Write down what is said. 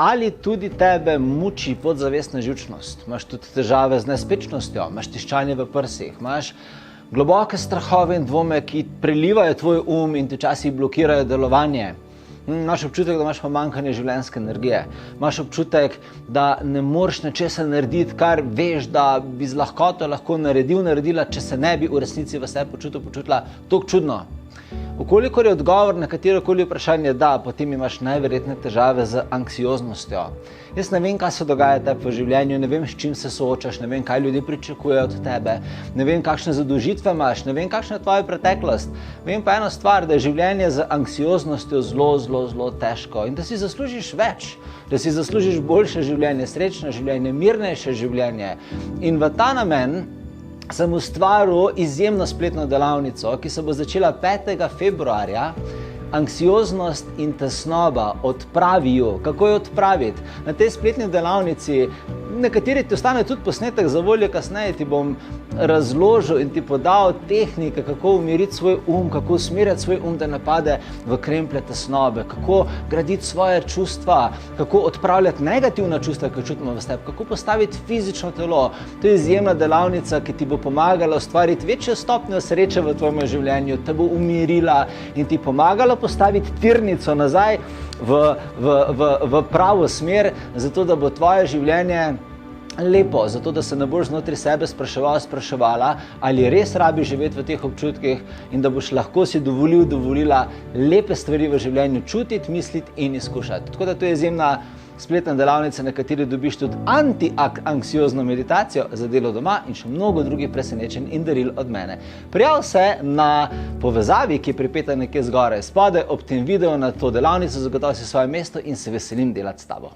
Ali tudi tebe muči podzavestna živčnost? Imaš tudi težave z nespečnostjo, imaš tiščanje v prsih, imaš globoke strahove in dvome, ki prelivajo tvoj in ti včasih blokirajo delovanje. Imaš občutek, da imaš pomanjkanje življenjske energije. Imaš občutek, da ne moreš nečesa narediti, kar veš, da bi z lahkoto lahko naredila, če se ne bi v resnici v sebi počutila tako čudno. Vkolikor je odgovor na katerokoli vprašanje da, potem imaš najverjetneje težave z anksioznostjo. Jaz ne vem, kaj se dogaja tebi v življenju, ne vem, s čim se soočaš, ne vem, kaj ljudje pričakujejo od tebe, ne vem, kakšne zadolžitve imaš, ne vem, kakšna je tvoja preteklost. Vem pa eno stvar, da je življenje z anksioznostjo zelo težko in da si zaslužiš več, da si zaslužiš boljše življenje, srečno življenje, mirnejše življenje. In v ta namen sem ustvaril izjemno spletno delavnico, ki se bo začela 5. februarja. Anksioznost in tesnoba odpravijo. Kako jo odpraviti? Na tej spletni delavnici, nekateri ti ostane tudi posnetek za voljo kasneje, ti bom razložil in ti podal tehnike, kako umiriti svoj kako usmerjati svoj da ne pade v kremplje tesnobe, kako graditi svoje čustva, kako odpravljati negativna čustva, ki čutimo v sebi, kako postaviti fizično telo. To je izjemna delavnica, ki ti bo pomagala ustvariti večjo stopnjo sreče v tvojem življenju, te bo umirila in ti pomagala postaviti tirnico nazaj v pravo smer, zato da bo tvoje življenje lepo, zato da se ne boš znotraj sebe spraševala, ali res rabi živeti v teh občutkih in da boš lahko si dovolila lepe stvari v življenju čutiti, misliti in izkušati. Tako da to je izjemna spletna delavnica, na kateri dobiš tudi anti-anksiozno meditacijo za delo doma in še mnogo drugih presenečenj in daril od mene. Prijav se na povezavi, ki je pripeta nekje zgoraj spodaj ob tem videu na to delavnico, zagotovi si svoje mesto in se veselim delati s tabo.